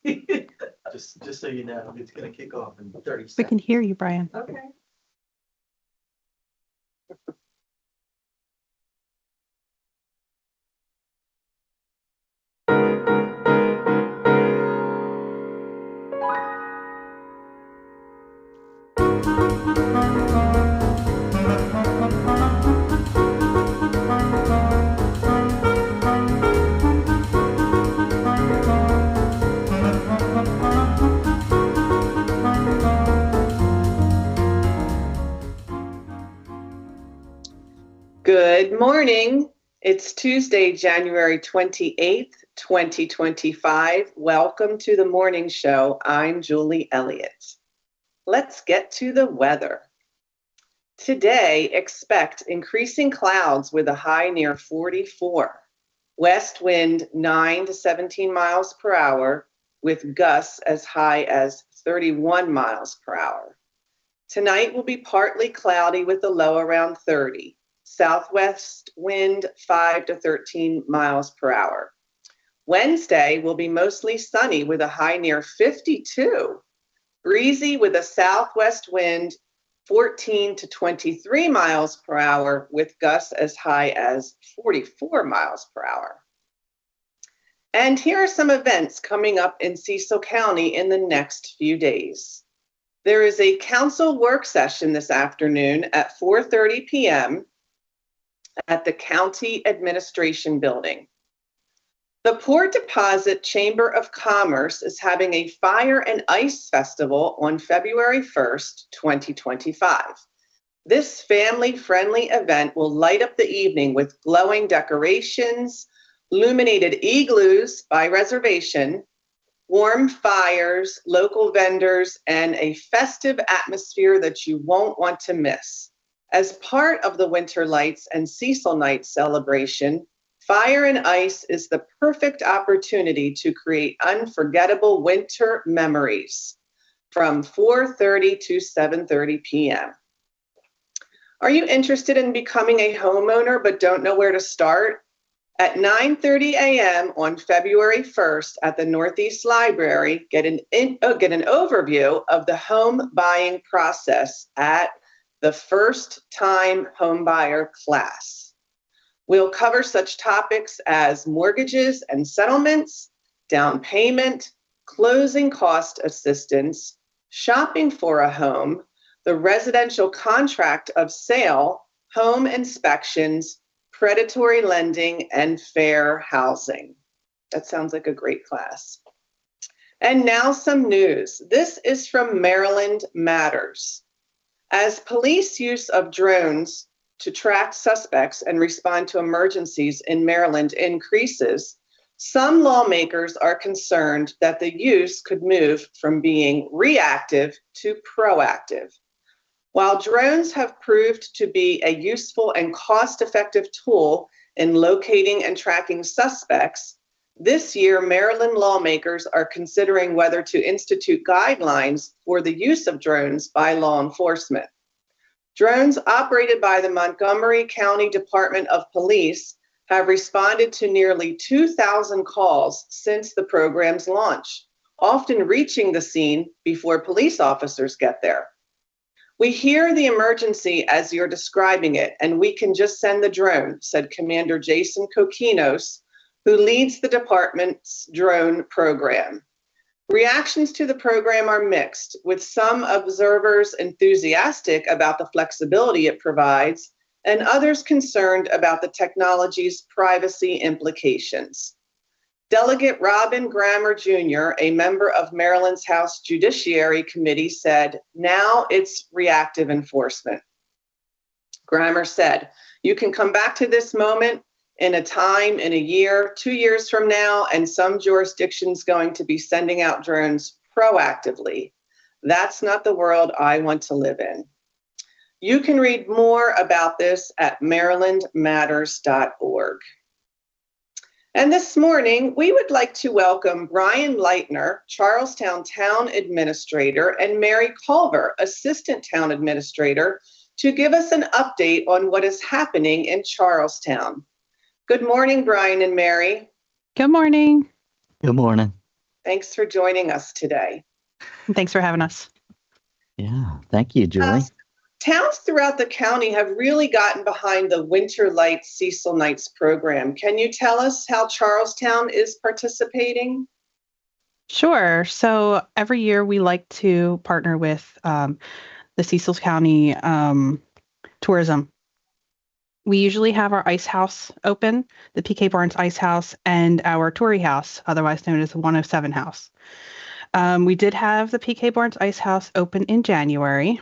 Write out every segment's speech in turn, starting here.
Just so you know, it's going to kick off in 30 seconds. We can hear you, Bryan. Okay. Good morning. It's Tuesday, January 28th, 2025. Welcome to the morning show. I'm Julie Elliott. Let's get to the weather. Today, expect increasing clouds with a high near 44. West wind 9 to 17 miles per hour with gusts as high as 31 miles per hour. Tonight will be partly cloudy with a low around 30. Southwest wind 5 to 13 miles per hour. Wednesday will be mostly sunny with a high near 52. Breezy with a southwest wind 14 to 23 miles per hour with gusts as high as 44 miles per hour. And here are some events coming up in Cecil County in the next few days. There is a council work session this afternoon at 4:30 p.m. at the County Administration Building. The Port Deposit Chamber of Commerce is having a Fire and Ice Festival on February 1st, 2025. This family-friendly event will light up the evening with glowing decorations, illuminated igloos by reservation, warm fires, local vendors, and a festive atmosphere that you won't want to miss. As part of the Winter Lights and Cecil Night celebration, Fire and Ice is the perfect opportunity to create unforgettable winter memories from 4:30 to 7:30 p.m. Are you interested in becoming a homeowner but don't know where to start? At 9:30 a.m. on February 1st at the Northeast Library, get an overview of the home buying process at the First Time Homebuyer class. We'll cover such topics as mortgages and settlements, down payment, closing cost assistance, shopping for a home, the residential contract of sale, home inspections, predatory lending, and fair housing. That sounds like a great class. And now some news. This is from Maryland Matters. As police use of drones to track suspects and respond to emergencies in Maryland increases, some lawmakers are concerned that the use could move from being reactive to proactive. While drones have proved to be a useful and cost-effective tool in locating and tracking suspects, this year Maryland lawmakers are considering whether to institute guidelines for the use of drones by law enforcement. Drones operated by the Montgomery County Department of Police have responded to nearly 2,000 calls since the program's launch, often reaching the scene before police officers get there. We hear the emergency as you're describing it, and we can just send the drone, said Commander Jason Kokinos, who leads the department's drone program. Reactions to the program are mixed, with some observers enthusiastic about the flexibility it provides, and others concerned about the technology's privacy implications. Delegate Robin Grammer Jr., a member of Maryland's House Judiciary Committee, said, "Now it's reactive enforcement." Grammer said, "You can come back to this moment in a year, 2 years from now, and some jurisdictions going to be sending out drones proactively. That's not the world I want to live in." You can read more about this at marylandmatters.org. And this morning, we would like to welcome Bryan Lightner, Charlestown Town Administrator, and Mary Culver, Assistant Town Administrator, to give us an update on what is happening in Charlestown. Good morning, Bryan and Mary. Good morning. Good morning. Thanks for joining us today. Thanks for having us. Yeah, thank you, Julie. Towns throughout the county have really gotten behind the Winter Lights Cecil Nights program. Can you tell us how Charlestown is participating? Sure. So every year we like to partner with the Cecil County Tourism. We usually have our ice house open, the PK Barnes Ice House, and our Tory House, otherwise known as the 107 House. We did have the PK Barnes Ice House open in January.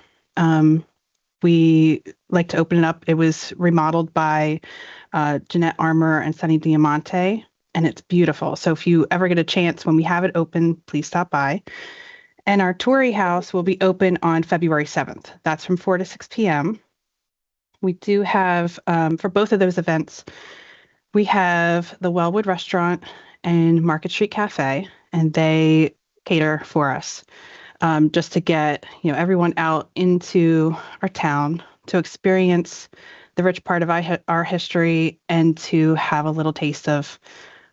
We like to open it up. It was remodeled by Jeanette Armour and Sunny Diamante, and it's beautiful. So if you ever get a chance when we have it open, please stop by. And our Tory House will be open on February 7th. That's from 4 to 6 p.m. We do have, for both of those events, we have the Wellwood Restaurant and Market Street Cafe, and they cater for us just to get everyone out into our town to experience the rich part of our history and to have a little taste of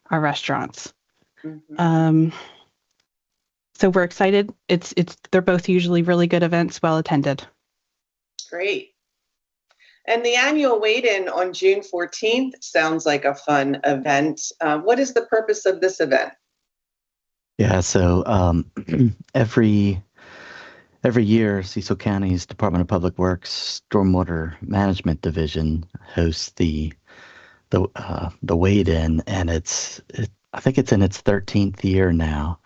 our restaurants. Mm-hmm. So we're excited. They're both usually really good events, well attended. Great. And the annual wait-in on June 14th sounds like a fun event. What is the purpose of this event? Yeah, so every year, Cecil County's Department of Public Works Stormwater Management Division hosts the wade-in, and I think it's in its 13th year now.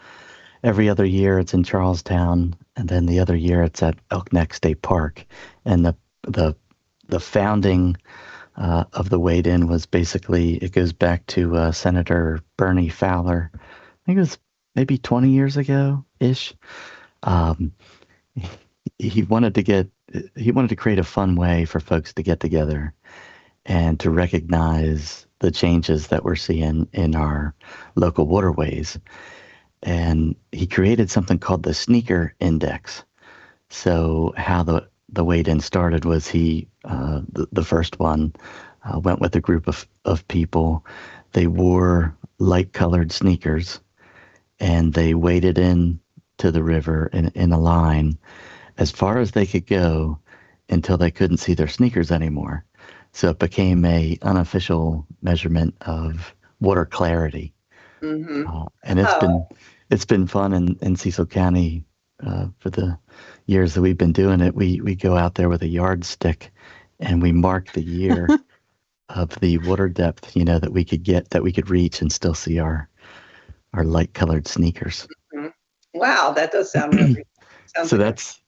Every other year it's in Charlestown, and then the other year it's at Elk Neck State Park. And the founding of the wade-in was basically, it goes back to Senator Bernie Fowler. I think it was maybe 20 years ago-ish. He wanted to create a fun way for folks to get together and to recognize the changes that we're seeing in our local waterways. And he created something called the Sneaker Index. So how the wade-in started was the first one went with a group of people. They wore light-colored sneakers, and they waded in to the river in a line as far as they could go until they couldn't see their sneakers anymore. So it became a unofficial measurement of water clarity. Mm-hmm. And it's been fun in Cecil County for the years that we've been doing it. We go out there with a yardstick and we mark the year of the water depth, that we could reach and still see our light colored sneakers. Mm-hmm. Wow, that does sound really. So that's,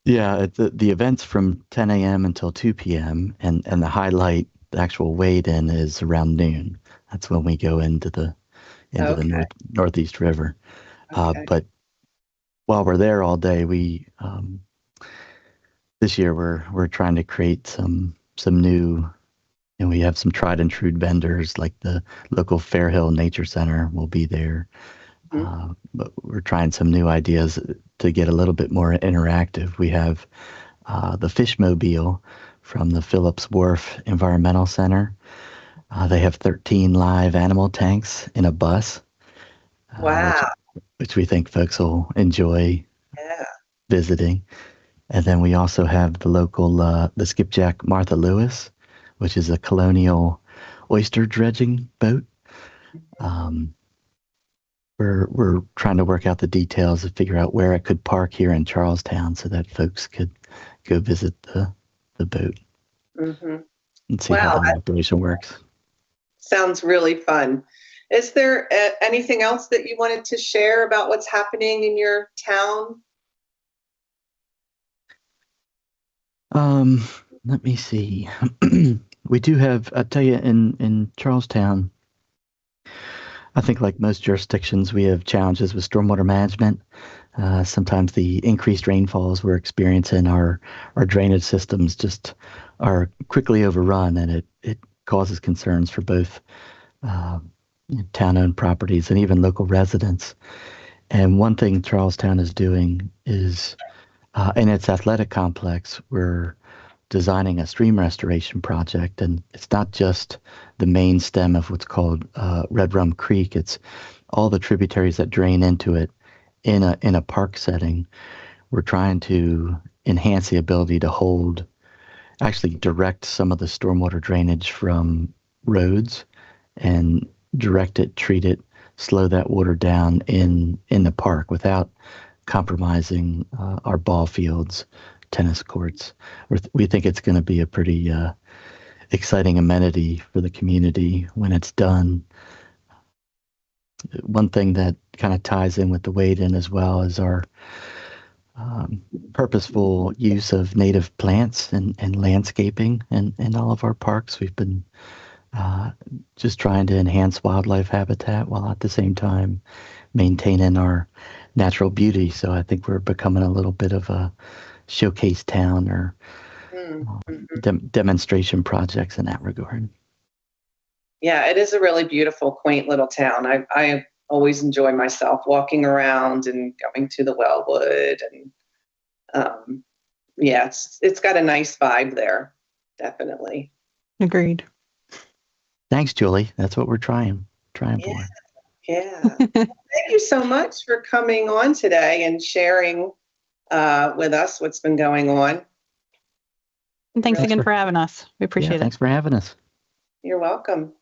yeah, the event's from 10 a.m. until 2 p.m. and the highlight, the actual wade-in, is around noon. That's when we go into the Northeast River. Okay. But while we're there all day, we this year we're trying to create some new, and we have some tried and true vendors like the local Fairhill Nature Center will be there. Mm-hmm. But we're trying some new ideas to get a little bit more interactive. We have the Fishmobile from the Phillips Wharf Environmental Center. They have 13 live animal tanks in a bus. Wow. Which we think folks will enjoy visiting. And then we also have the local, the Skipjack Martha Lewis, which is a colonial oyster dredging boat. We're trying to work out the details and figure out where it could park here in Charlestown so that folks could go visit the boat and see how the operation works. Sounds really fun. Is there anything else that you wanted to share about what's happening in your town? Let me see. We do have, I'll tell you, in Charlestown, I think like most jurisdictions, we have challenges with stormwater management. Sometimes the increased rainfalls we're experiencing, our drainage systems just are quickly overrun, and it causes concerns for both town-owned properties and even local residents. And one thing Charlestown is doing is, in its athletic complex, we're designing a stream restoration project, and it's not just the main stem of what's called Red Rum Creek. It's all the tributaries that drain into it in a park setting. We're trying to enhance the ability to actually direct some of the stormwater drainage from roads and direct it, treat it, slow that water down in the park without compromising our ball fields, tennis courts. We think it's going to be a pretty exciting amenity for the community when it's done. One thing that kind of ties in with the wade-in as well is our purposeful use of native plants and landscaping in all of our parks. We've been just trying to enhance wildlife habitat while at the same time maintaining our natural beauty. So I think we're becoming a little bit of a showcase town or demonstration projects in that regard. Yeah, it is a really beautiful, quaint little town. I always enjoy myself walking around and going to the Wellwood, and yeah, it's got a nice vibe there, definitely. Agreed. Thanks, Julie. That's what we're trying for. Yeah. Thank you so much for coming on today and sharing with us what's been going on. And thanks again for having us. We appreciate it. Thanks for having us. You're welcome.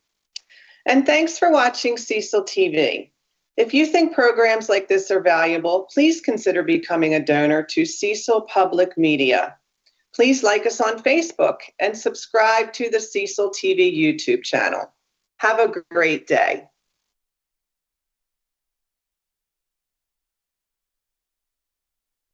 And thanks for watching Cecil TV. If you think programs like this are valuable, please consider becoming a donor to Cecil Public Media. Please like us on Facebook and subscribe to the Cecil TV YouTube channel. Have a great day.